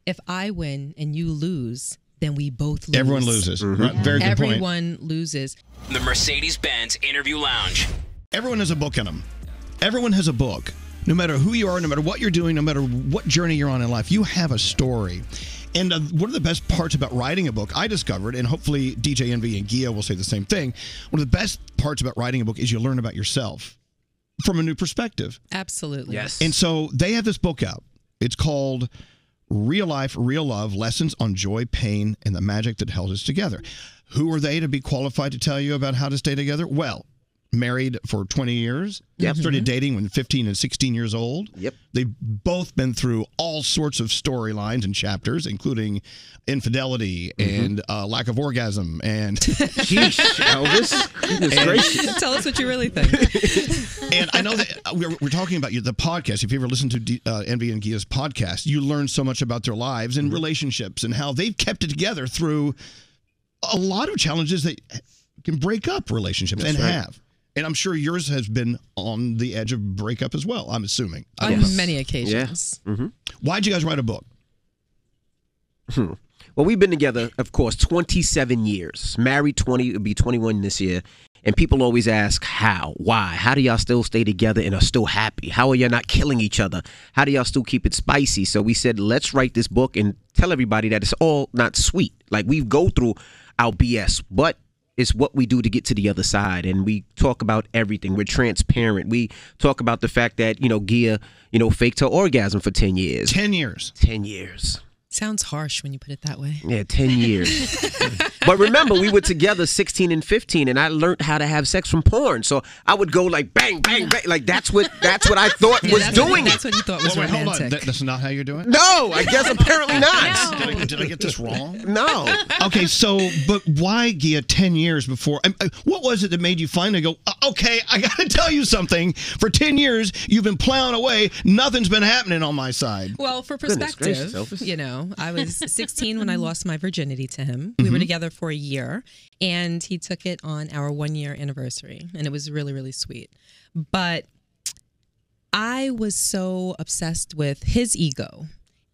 if I win and you lose, then we both lose. Everyone loses. Right? Very good point. Everyone loses. The Mercedes-Benz Interview Lounge. Everyone has a book in them. Everyone has a book. No matter who you are, no matter what you're doing, no matter what journey you're on in life, you have a story. And one of the best parts about writing a book, I discovered, and hopefully DJ Envy and Gia will say the same thing, one of the best parts about writing a book is you learn about yourself from a new perspective. Absolutely. Yes. And so they have this book out. It's called Real Life, Real Love, Lessons on Joy, Pain, and the Magic That Held Us Together. Who are they to be qualified to tell you about how to stay together? Well, married for 20 years. Yep. Started dating when 15 and 16 years old. Yep. They've both been through all sorts of storylines and chapters, including infidelity and lack of orgasm. And Sheesh, Elvis. Goodness gracious. Tell us what you really think. And I know that we're talking about the podcast. If you ever listen to Envy and Gia's podcast, you learn so much about their lives and relationships and how they've kept it together through a lot of challenges that can break up relationships. That's and right. have. And I'm sure yours has been on the edge of breakup as well, I'm assuming. I don't On know. many occasions. Yeah. Mm-hmm. Why'd you guys write a book? Well, we've been together, of course, 27 years. Married 20, it'll be 21 this year. And people always ask, how? Why? How do y'all still stay together and are still happy? How are y'all not killing each other? How do y'all still keep it spicy? So we said, let's write this book and tell everybody that it's all not sweet. Like, we go through our BS, but it's what we do to get to the other side. And we talk about everything. We're transparent. We talk about the fact that, Gia, faked her orgasm for 10 years. 10 years. 10 years. Sounds harsh when you put it that way. Yeah, 10 years. But remember, we were together 16 and 15, and I learned how to have sex from porn. So I would go like bang, bang, bang. Like that's what I thought was doing That's what you thought was Wait, hold on. romantic. That's not how you're doing it? No, I guess apparently not. Did I get this wrong? No. Okay, but why, Gia, 10 years before? What was it that made you finally go, okay, I got to tell you something. For 10 years, you've been plowing away. Nothing's been happening on my side. Well, for Goodness perspective, gracious, Elvis. I was 16 when I lost my virginity to him. We were together for a year, and he took it on our 1-year anniversary, and it was really, really sweet. But I was so obsessed with his ego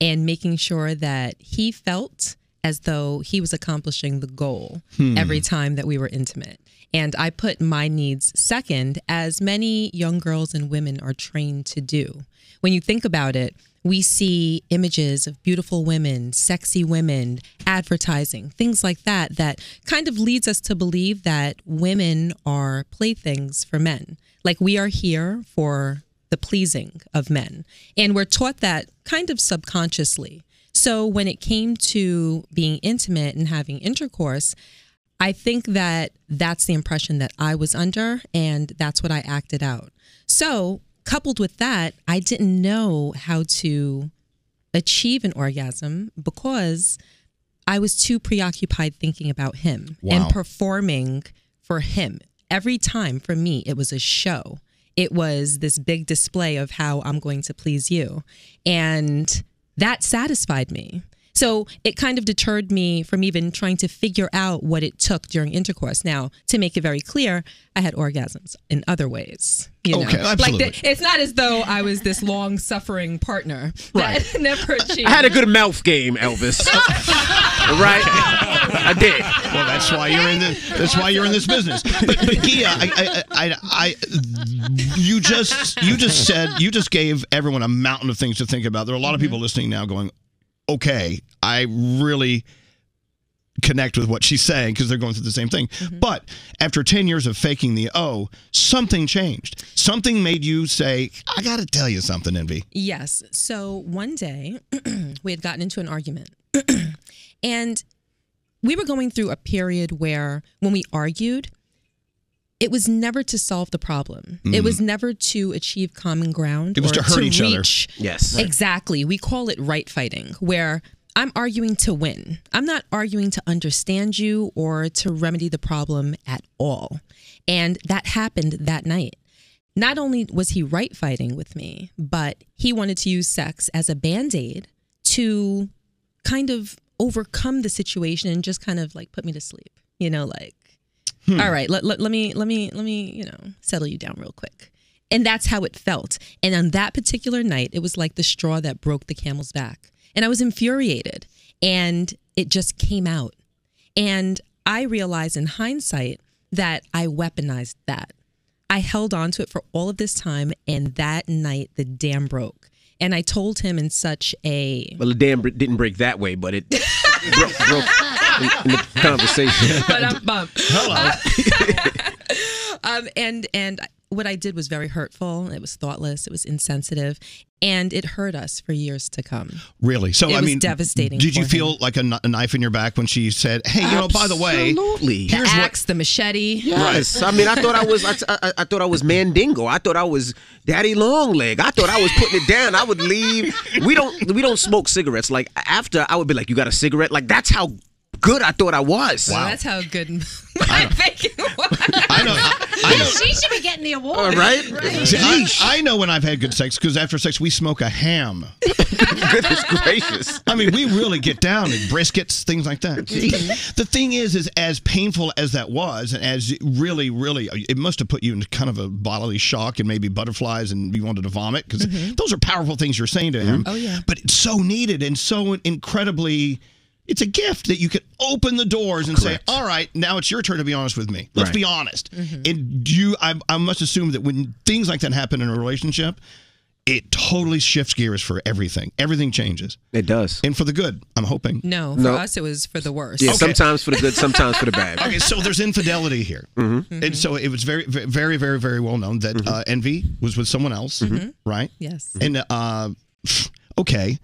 and making sure that he felt as though he was accomplishing the goal every time that we were intimate. And I put my needs second, as many young girls and women are trained to do. When you think about it, we see images of beautiful women, sexy women, advertising, things like that, that kind of leads us to believe that women are playthings for men. Like, we are here for the pleasing of men. And we're taught that kind of subconsciously. So when it came to being intimate and having intercourse, I think that that's the impression that I was under, and that's what I acted out. So coupled with that, I didn't know how to achieve an orgasm because I was too preoccupied thinking about him and performing for him. Every time for me, it was a show. It was this big display of how I'm going to please you. And that satisfied me. So it kind of deterred me from even trying to figure out what it took during intercourse. Now, to make it very clear, I had orgasms in other ways. Okay, absolutely. Like it's not as though I was this long-suffering partner that never achieved. I had a good mouth game, Elvis. Right? I did. Well, that's why you're in this. That's why you're in this business. But Gia, you just gave everyone a mountain of things to think about. There are a lot of people listening now going, okay, I really connect with what she's saying because they're going through the same thing. But after 10 years of faking the something changed. Something made you say, I got to tell you something, Envy. Yes. So one day we had gotten into an argument and we were going through a period where when we argued, it was never to solve the problem. It was never to achieve common ground. It was to hurt each other. Yes. Right. Exactly. We call it right fighting, where I'm arguing to win. I'm not arguing to understand you or to remedy the problem at all. And that happened that night. Not only was he right fighting with me, but he wanted to use sex as a Band-Aid to kind of overcome the situation and just kind of like put me to sleep. All right, let me, settle you down real quick. And that's how it felt. And on that particular night, it was like the straw that broke the camel's back. And I was infuriated, and it just came out. And I realized in hindsight that I weaponized that. I held on to it for all of this time, and that night the dam broke. And I told him in such a... Well, the dam didn't break that way, but it broke in the conversation. But I'm bummed. Hello. And what I did was very hurtful. It was thoughtless. It was insensitive. And it hurt us for years to come. Really? So, It was devastating Did you for feel him. like a knife in your back when she said, hey, by the way... Absolutely. The axe, the machete. Yes. I mean, I thought I was Mandingo. I thought I was Daddy Longleg. I thought I was putting it down. I would leave. We don't smoke cigarettes. Like, after, I would be like, you got a cigarette? Like, that's how good I thought I was. Wow. That's how good my thinking was. I know. She should be getting the award. All right? See, I know when I've had good sex, because after sex, we smoke a ham. Goodness gracious. I mean, we really get down, and briskets, things like that. The thing is as painful as that was, and as really, it must have put you in kind of a bodily shock and maybe butterflies and you wanted to vomit, because those are powerful things you're saying to him. Oh, yeah. But it's so needed and so incredibly... It's a gift that you can open the doors and say, all right, now it's your turn to be honest with me. Let's be honest. And I must assume that when things like that happen in a relationship, it totally shifts gears for everything. Everything changes. It does. And for the good, I'm hoping. No, for us, it was for the worst. Yeah, sometimes for the good, sometimes for the bad. Okay, so there's infidelity here. And so it was very, very, very, very well known that Envy was with someone else, right? Yes. And, okay.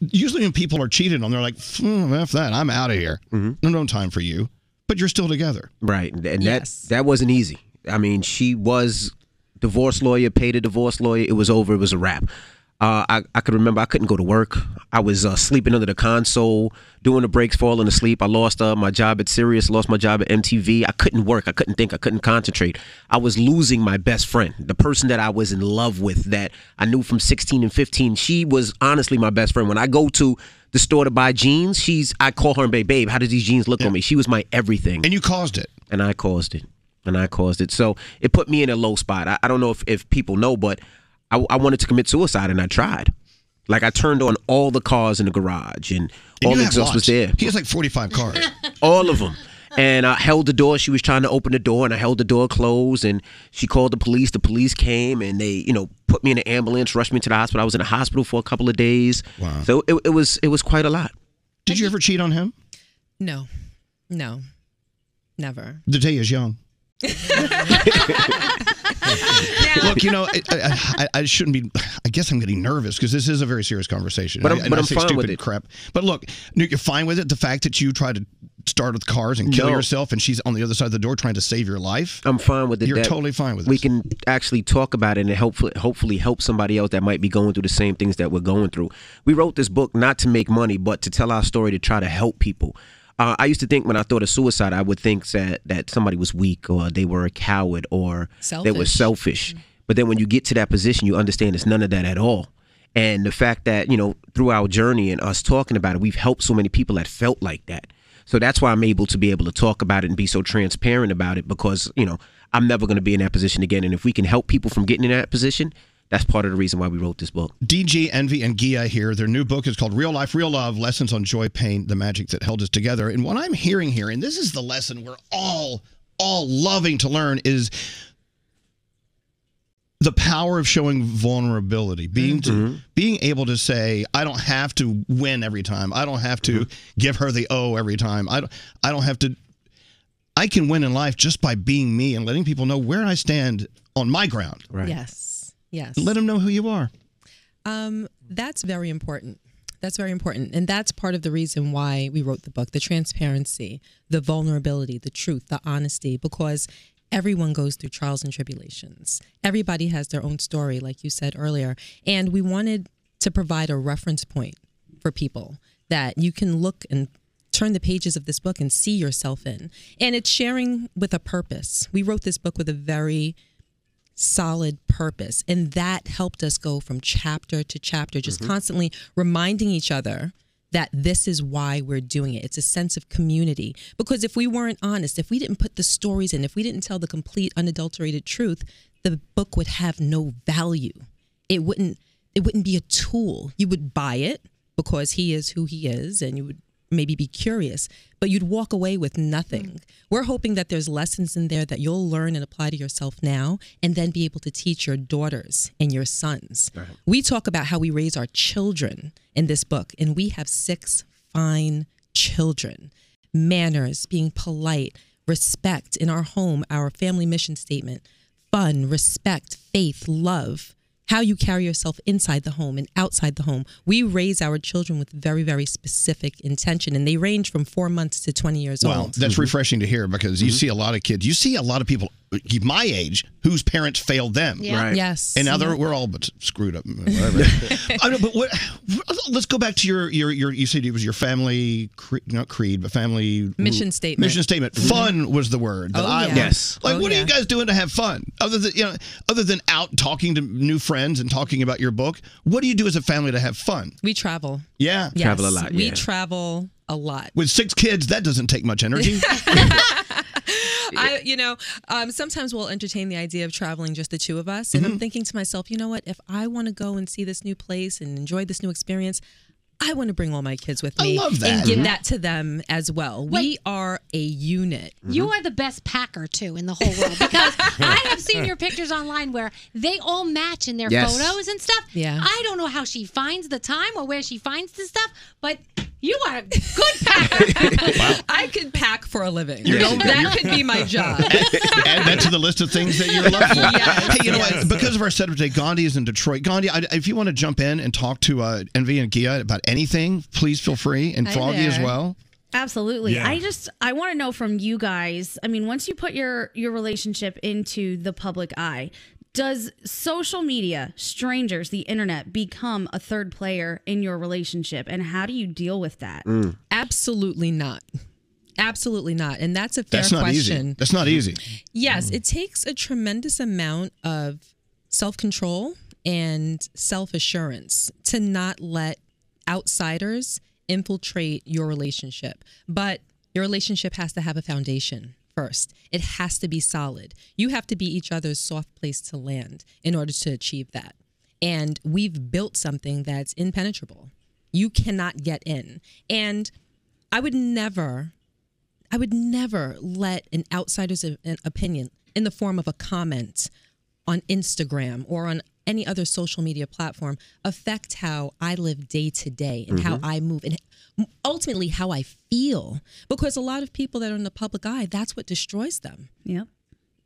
Usually when people are cheated on, they're like, F that, I'm out of here. No time for you. But you're still together. Right. And that wasn't easy. I mean, she was divorce lawyer, paid a divorce lawyer. It was over. It was a wrap. I could remember I couldn't go to work. I was sleeping under the console, doing the breaks, falling asleep. I lost my job at Sirius, lost my job at MTV. I couldn't work. I couldn't think. I couldn't concentrate. I was losing my best friend, the person that I was in love with, that I knew from 16 and 15. She was honestly my best friend. When I go to the store to buy jeans, I call her and babe, how do these jeans look on me? She was my everything. And you caused it. And I caused it. So it put me in a low spot. I don't know if people know, but I wanted to commit suicide, and I tried. Like, I turned on all the cars in the garage, and all the exhaust was there. He has like 45 cars. All of them. And I held the door. She was trying to open the door, and I held the door closed, and she called the police. The police came, and they, put me in an ambulance, rushed me to the hospital. I was in the hospital for a couple of days. Wow. So it was quite a lot. Did you ever cheat on him? No, never. The day is young. Look, I shouldn't be. I guess I'm getting nervous because this is a very serious conversation. But I'm fine with it. Crap. But look, you're fine with it. The fact that you tried to start with cars and kill yourself, and she's on the other side of the door trying to save your life. I'm fine with it. You're totally fine with it. We can actually talk about it and hopefully help somebody else that might be going through the same things that we're going through. We wrote this book not to make money, but to tell our story, to try to help people. I used to think when I thought of suicide, I would think that somebody was weak, or they were a coward, or they were selfish. But then when you get to that position, you understand it's none of that at all. And the fact that, through our journey and us talking about it, we've helped so many people that felt like that. So that's why I'm able to talk about it and be so transparent about it, because, I'm never going to be in that position again. And if we can help people from getting in that position, that's part of the reason why we wrote this book. DG, Envy, and Gia here. Their new book is called Real Life, Real Love, Lessons on Joy, Pain, the Magic That Held Us Together. And what I'm hearing here, and this is the lesson we're all loving to learn, is the power of showing vulnerability, being able to say, I don't have to win every time. I don't have to give her the O every time. I don't have to. I can win in life just by being me and letting people know where I stand on my ground. Right. Yes. Let them know who you are. That's very important. And that's part of the reason why we wrote the book, the transparency, the vulnerability, the truth, the honesty, because everyone goes through trials and tribulations. Everybody has their own story, like you said earlier. And we wanted to provide a reference point for people that you can look and turn the pages of this book and see yourself in. And it's sharing with a purpose. We wrote this book with a very solid purpose, and that helped us go from chapter to chapter, just constantly reminding each other that this is why we're doing it. It's a sense of community, because if we weren't honest, if we didn't put the stories in, if we didn't tell the complete unadulterated truth, the book would have no value. It wouldn't be a tool. You would buy it, because he is who he is, and you would maybe be curious, but you'd walk away with nothing. We're hoping that there's lessons in there that you'll learn and apply to yourself now, and then be able to teach your daughters and your sons. Right. We talk about how we raise our children in this book, and we have 6 fine children. Manners, being polite, respect in our home, our family mission statement, fun, respect, faith, love, how you carry yourself inside the home and outside the home. We raise our children with very, very specific intention, and they range from 4 months to 20 years old. Well, that's refreshing to hear, because you see a lot of kids, you see a lot of people my age whose parents failed them. Yeah. Right. Yes. And now we're all but screwed up. Whatever. I know, but let's go back to your you said it was your family not creed, but family mission statement. Mission statement. Fun was the word that I yes. Like, what are you guys doing to have fun? Other than out talking to new friends and talking about your book, what do you do as a family to have fun? We travel. Yeah. Yes. Travel a lot. We travel a lot. With 6 kids, that doesn't take much energy. Sometimes we'll entertain the idea of traveling just the 2 of us. And I'm thinking to myself, you know what? If I want to go and see this new place and enjoy this new experience, I want to bring all my kids with me. I love that. And give that to them as well. We are a unit. You are the best packer, too, in the whole world. Because I have seen your pictures online where they all match in their photos and stuff. Yeah. I don't know how she finds the time or where she finds the stuff, but you are a good packer. Wow. I could pack for a living. Yes. That could be my job. Add that to the list of things that you're loved for. Yes, Hey, you know what? Because of our setup today, Gandhi is in Detroit. Gandhi, if you want to jump in and talk to Envy and Gia about anything, please feel free. And Froggy as well. Absolutely. Yeah. I want to know from you guys, I mean, once you put your relationship into the public eye, does social media, strangers, the internet, become a third player in your relationship? And how do you deal with that? Absolutely not. Absolutely not. And that's a fair That's not question. easy. That's not easy. Yes, it takes a tremendous amount of self-control and self-assurance to not let outsiders infiltrate your relationship. But your relationship has to have a foundation first. It has to be solid. You have to be each other's soft place to land in order to achieve that. And we've built something that's impenetrable. You cannot get in. And I would never let an outsider's opinion in the form of a comment on Instagram or on any other social media platform affect how I live day to day and how I move and ultimately how I feel. Because a lot of people that are in the public eye, that's what destroys them. Yep.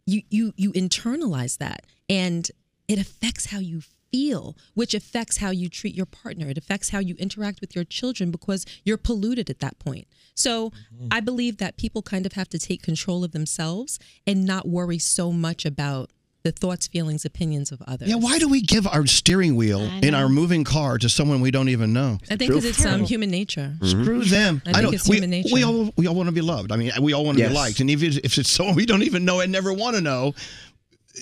You internalize that, and it affects how you feel, which affects how you treat your partner. It affects how you interact with your children because you're polluted at that point. So I believe that people kind of have to take control of themselves and not worry so much about the thoughts, feelings, opinions of others. Yeah, why do we give our steering wheel in our moving car to someone we don't even know? I think because it's human nature. Screw them. I think it's human nature. We all want to be loved. I mean, we all want to be liked. And if it's someone we don't even know and never want to know,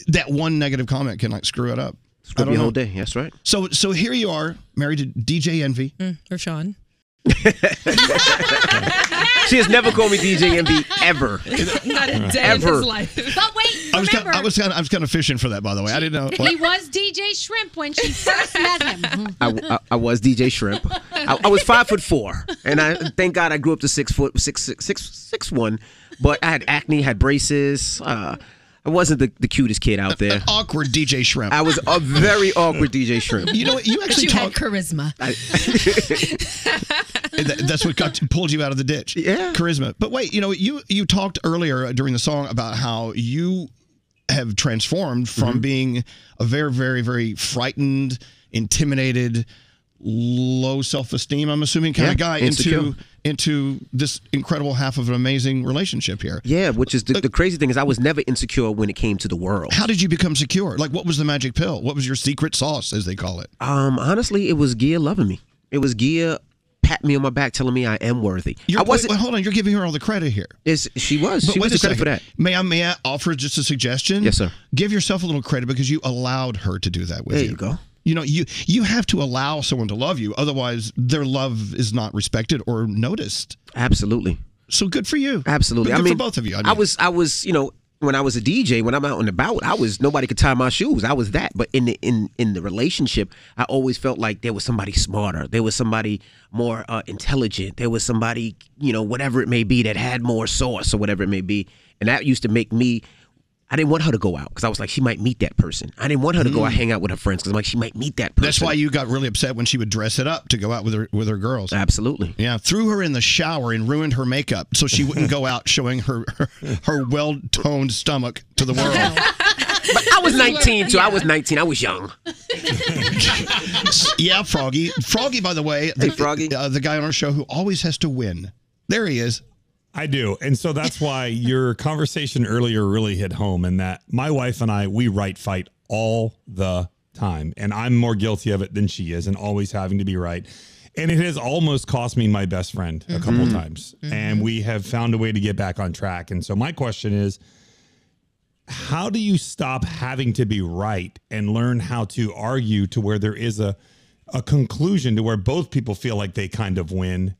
that one negative comment can screw it up. Screw up your whole day. That's right. So here you are, married to DJ Envy. Or Sean. She has never called me DJ Envy ever. Not a day in his life. But wait, I was kind of fishing for that, by the way. I didn't know. He was DJ Shrimp when she first met him. I was DJ Shrimp. I was 5'4", and I thank God I grew up to 6'1". But I had acne, had braces. I wasn't the cutest kid out there. An awkward DJ Shrimp. I was a very awkward DJ Shrimp. You know what? You actually had charisma. That's what pulled you out of the ditch. Yeah. Charisma. But wait, you talked earlier during the song about how you have transformed from being a very, very, very frightened, intimidated, low self-esteem, I'm assuming, kind of guy into this incredible half of an amazing relationship here. Yeah, which is the crazy thing is I was never insecure when it came to the world. How did you become secure? Like, what was the magic pill? What was your secret sauce, as they call it? Honestly, it was Gia loving me. It was Gia patting me on my back, telling me I am worthy. Hold on, you're giving her all the credit here. She was. But She was the credit for that. May I offer just a suggestion? Yes, sir. Give yourself a little credit because you allowed her to do that with you. There you go. You have to allow someone to love you. Otherwise, their love is not respected or noticed. Absolutely. So good for you. Absolutely. Good for both of you. I was, when I was a DJ, when I'm out and about, nobody could tie my shoes. I was that. But in the relationship, I always felt like there was somebody smarter. There was somebody more intelligent. There was somebody, whatever it may be, that had more sauce or whatever it may be. And that used to make me, I didn't want her to go out because I was like, she might meet that person. I didn't want her to go out hang out with her friends because I'm like, she might meet that person. That's why you got really upset when she would dress it up to go out with her girls. Absolutely. Yeah, threw her in the shower and ruined her makeup so she wouldn't go out showing her well-toned stomach to the world. But I was 19 too. I was 19. I was young. Yeah, Froggy. Froggy, by the way, Froggy, the guy on our show who always has to win. There he is. I do. And so that's why your conversation earlier really hit home, and that my wife and I, we fight all the time. And I'm more guilty of it than she is, and always having to be right. And it has almost cost me my best friend a couple of times. And we have found a way to get back on track. And so my question is, how do you stop having to be right and learn how to argue to where there is a conclusion to where both people feel like they kind of win?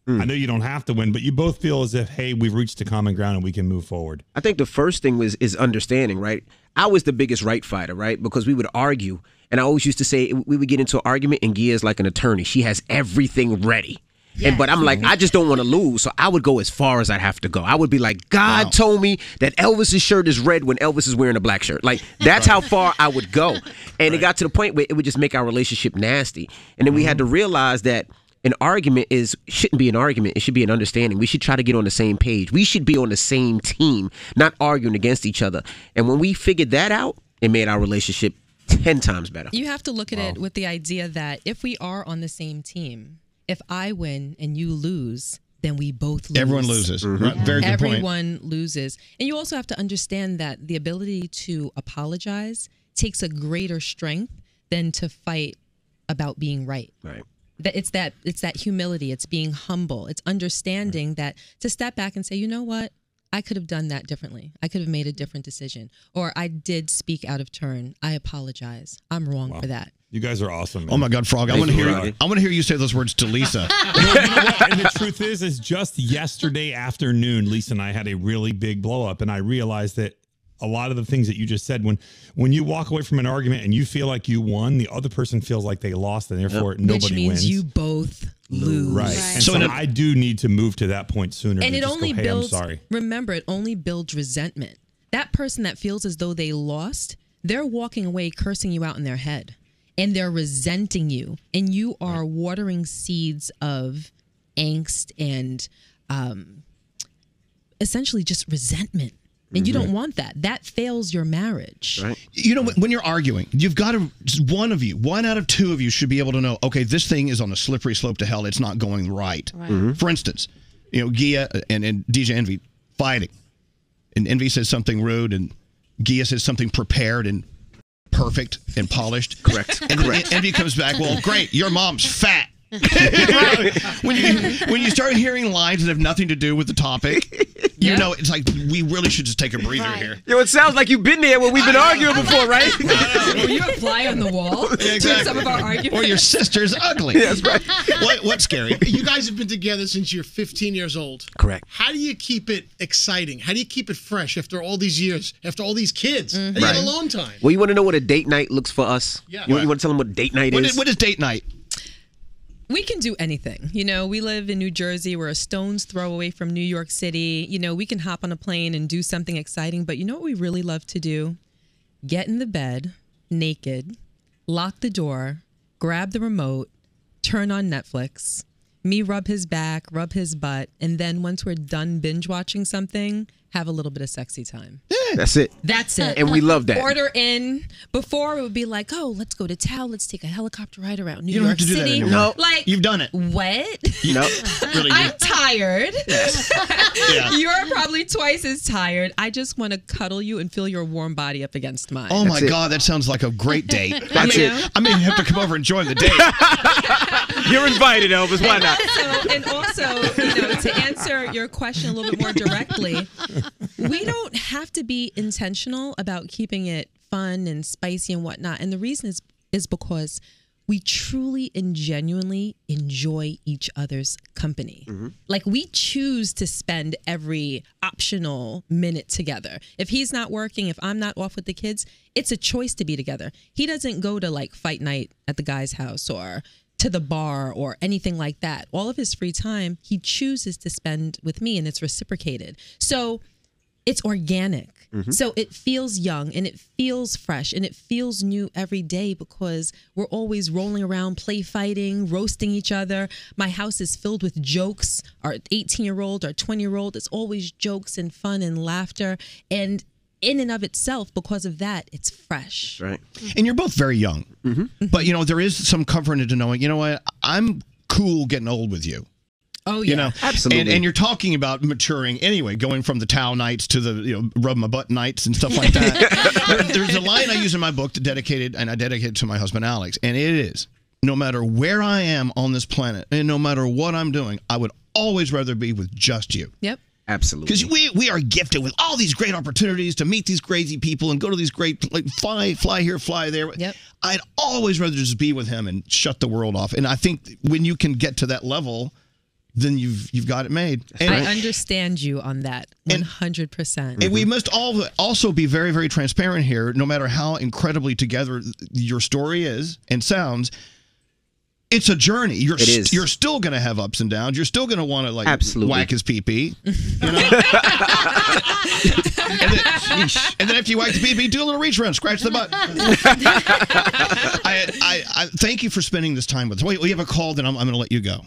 I know you don't have to win, but you both feel as if, hey, we've reached a common ground and we can move forward. I think the first thing is understanding, right? I was the biggest right fighter, right? Because we would argue. And I always used to say we would get into an argument, and Gia is like an attorney. She has everything ready. Yes. But I'm like, I just don't want to lose. So I would go as far as I'd have to go. I would be like, God told me that Elvis's shirt is red when Elvis is wearing a black shirt. Like, that's how far I would go. And it got to the point where it would just make our relationship nasty. And then we had to realize that an argument shouldn't be an argument. It should be an understanding. We should try to get on the same page. We should be on the same team, not arguing against each other. And when we figured that out, it made our relationship 10 times better. You have to look at it with the idea that if we are on the same team, if I win and you lose, then we both lose. Everyone loses. Right? Very good point. Everyone loses. And you also have to understand that the ability to apologize takes a greater strength than to fight about being right. Right. It's that humility. It's being humble. It's understanding that to step back and say, you know what? I could have done that differently. I could have made a different decision. Or I did speak out of turn. I apologize. I'm wrong for that. You guys are awesome, man. Oh my God, Frog! I want to hear you say those words to Lisa. You know what? And the truth is just yesterday afternoon, Lisa and I had a really big blow up, and I realized that a lot of the things that you just said, when you walk away from an argument and you feel like you won, the other person feels like they lost, and therefore nobody wins. Which means you both lose. Right. And so I do need to move to that point sooner. And it only builds. I'm sorry. Remember, it only builds resentment. That person that feels as though they lost, they're walking away cursing you out in their head, and they're resenting you, and you are watering seeds of angst and essentially just resentment. And you don't want that. That fails your marriage. Right. You know, when you're arguing, you've got to, one out of two of you should be able to know, okay, this thing is on a slippery slope to hell. It's not going right. For instance, Gia and DJ Envy fighting. And Envy says something rude, and Gia says something prepared and perfect and polished. Correct. And then Envy comes back, well, great, your mom's fat. When you start hearing lines that have nothing to do with the topic, you know, it's like, we really should just take a breather here. Yo, it sounds like you've been there when we've been arguing before, right? Were you a fly on the wall to some of our arguments? Or your sister's ugly. Yeah, that's right. What's scary? You guys have been together since you're 15 years old. Correct. How do you keep it exciting? How do you keep it fresh after all these years, after all these kids? And you had alone time. Well, you want to know what a date night looks for us? Yeah. You want to tell them what date night is? What is date night? We can do anything. You know, we live in New Jersey. We're a stone's throw away from New York City. You know, we can hop on a plane and do something exciting. But you know what we really love to do? Get in the bed, naked, lock the door, grab the remote, turn on Netflix, me rub his back, rub his butt, and then once we're done binge watching something, have a little bit of sexy time. That's it. That's it. And we love that. Order in. Before it would be like, oh, let's go to town. Let's take a helicopter ride around New You don't York have to do City. that anymore. No. Like, You've done it. What? No. Really, I'm tired. Yeah. You're probably twice as tired. I just want to cuddle you and feel your warm body up against mine. Oh my That's it. God, that sounds like a great date. That's You it. know? I may have to come over and join the date. You're invited, Elvis. Why not? And also, you know, to answer your question a little bit more directly, we don't have to be intentional about keeping it fun and spicy and whatnot. And the reason is because we truly and genuinely enjoy each other's company. Like, we choose to spend every optional minute together. If he's not working, if I'm not off with the kids, it's a choice to be together. He doesn't go to like fight night at the guy's house or to the bar or anything like that. All of his free time, he chooses to spend with me, and it's reciprocated. So it's organic. So it feels young and it feels fresh and it feels new every day because we're always rolling around, play fighting, roasting each other. My house is filled with jokes. Our 18-year-old, our 20-year-old, it's always jokes and fun and laughter. And in and of itself, because of that, it's fresh. Right. And you're both very young. But, you know, there is some comfort into knowing, you know what, I'm cool getting old with you. Oh, yeah. You know, absolutely. And you're talking about maturing anyway, going from the towel nights to the, you know, rub my butt nights and stuff like that. There's a line I use in my book I dedicate to my husband, Alex. And it is, no matter where I am on this planet and no matter what I'm doing, I would always rather be with just you. Yep. Absolutely. Because we are gifted with all these great opportunities to meet these crazy people and go to these great, like, fly here, fly there. Yep. I'd always rather just be with him and shut the world off. And I think when you can get to that level, then you've got it made. And I understand you on that 100%. And we must all also be very, very transparent here, no matter how incredibly together your story is and sounds. It's a journey. You're still going to have ups and downs. You're still going to want to like whack his pee-pee. You know? and then after you whack the pee-pee, do a little reach around, scratch the butt. I thank you for spending this time with us. Wait, we have a call, then I'm going to let you go.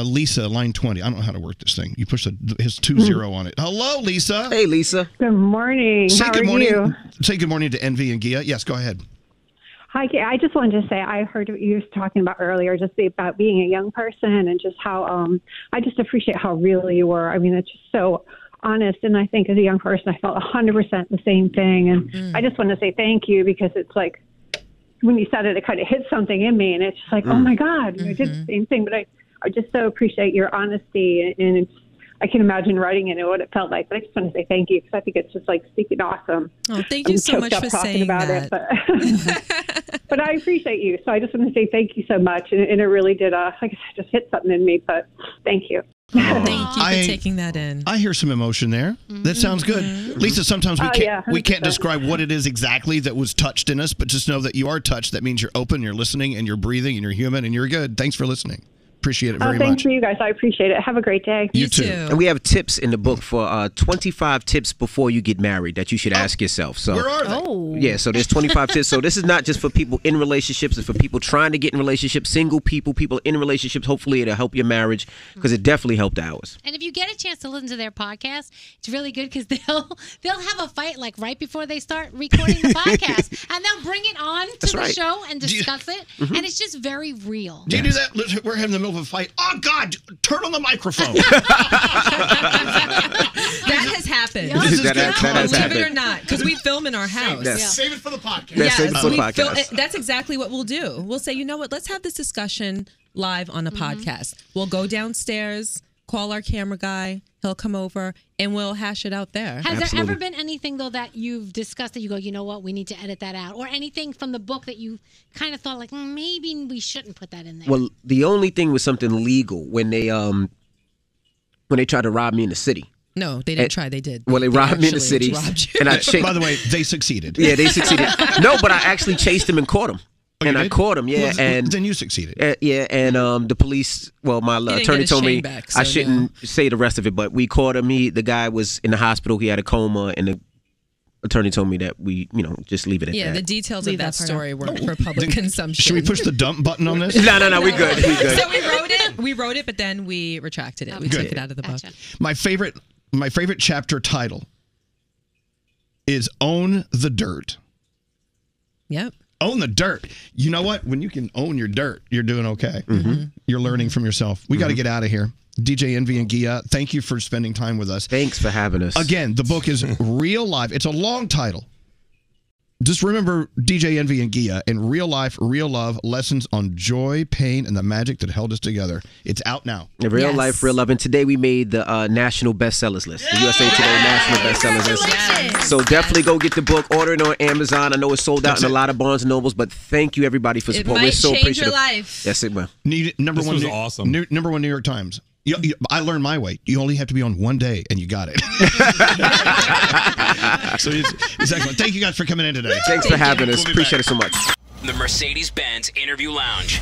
Lisa, line 20. I don't know how to work this thing. You push his 20 on it. Hello, Lisa. Hey, Lisa. Good morning. Say How good are morning. you? Say good morning to Envy and Gia. Yes, go ahead. Hi, I just wanted to say I heard what you were talking about earlier, just about being a young person and just how I just appreciate how real you were. I mean, it's just so honest. And I think as a young person, I felt 100% the same thing. And I just want to say thank you because it's like when you said it, it kind of hit something in me. And it's just like, oh, my God, I did the same thing. But I just so appreciate your honesty. And it's, I can imagine writing it and what it felt like. But I just want to say thank you because I think it's just like speaking awesome. Oh, thank you so much for saying that. But I appreciate you. So I just want to say thank you so much. And it really did, like I said, just hit something in me. But thank you. Thank you for taking that in. I hear some emotion there. That sounds good. Lisa, sometimes we can't describe what it is exactly that was touched in us, but just know that you are touched. That means you're open, you're listening, and you're breathing, and you're human, and you're good. Thanks for listening. Appreciate it very much. Thanks for you guys. I appreciate it. Have a great day. You too. And we have tips in the book for 25 tips before you get married that you should ask yourself. So where are they? Yeah, so there's 25 tips. So this is not just for people in relationships. It's for people trying to get in relationships, single people in relationships. Hopefully it'll help your marriage because it definitely helped ours. And if you get a chance to listen to their podcast, it's really good because they'll have a fight like right before they start recording the podcast, and they'll bring it on to the show and discuss it, and it's just very real. Do you do that? We're in the middle of a fight. Oh God! Turn on the microphone. That has happened. This is good. Believe it or not, because we film in our house. Save it for the podcast. That's exactly what we'll do. We'll say, you know what? Let's have this discussion live on a podcast. We'll go downstairs, call our camera guy. He'll come over and we'll hash it out there. Has there ever been anything, though, that you've discussed that you go, you know what, we need to edit that out? Or anything from the book that you kind of thought, like, maybe we shouldn't put that in there? Well, the only thing was something legal when they tried to rob me in the city. No, they didn't try. They did. Well, they robbed me in the city. And by the way, they succeeded. Yeah, they succeeded. No, but I actually chased him and caught him. Oh, and I caught him, yeah. Well, then you succeeded. The police, my attorney told me I shouldn't say the rest of it, but we caught him. The guy was in the hospital. He had a coma, and the attorney told me that we, just leave it at that. Yeah, the details of that story were for public consumption. Should we push the dump button on this? No, we good. So we wrote it, but then we retracted it. We took it out of the book. My favorite chapter title is Own the Dirt. Yep. Own the dirt. You know what? When you can own your dirt, you're doing okay. You're learning from yourself. We got to get out of here. DJ Envy and Gia, thank you for spending time with us. Thanks for having us. Again, the book is Real Life. It's a long title. Just remember DJ Envy and Gia in Real Life, Real Love, Lessons on Joy, Pain, and the Magic That Held Us Together. It's out now. Real Life, Real Love. And today we made the national bestsellers list. The USA Today national bestsellers list. Yes. So definitely go get the book. Order it on Amazon. I know it's sold out in a lot of Barnes & Nobles, but thank you everybody for support. It might We're so change your appreciative. life. Yes, it will. Number This one, was awesome. Number one New York Times. I learned my way. You only have to be on one day, and you got it. So it's excellent. Thank you guys for coming in today. Thanks for having us. We'll Appreciate it so much. The Mercedes-Benz Interview Lounge.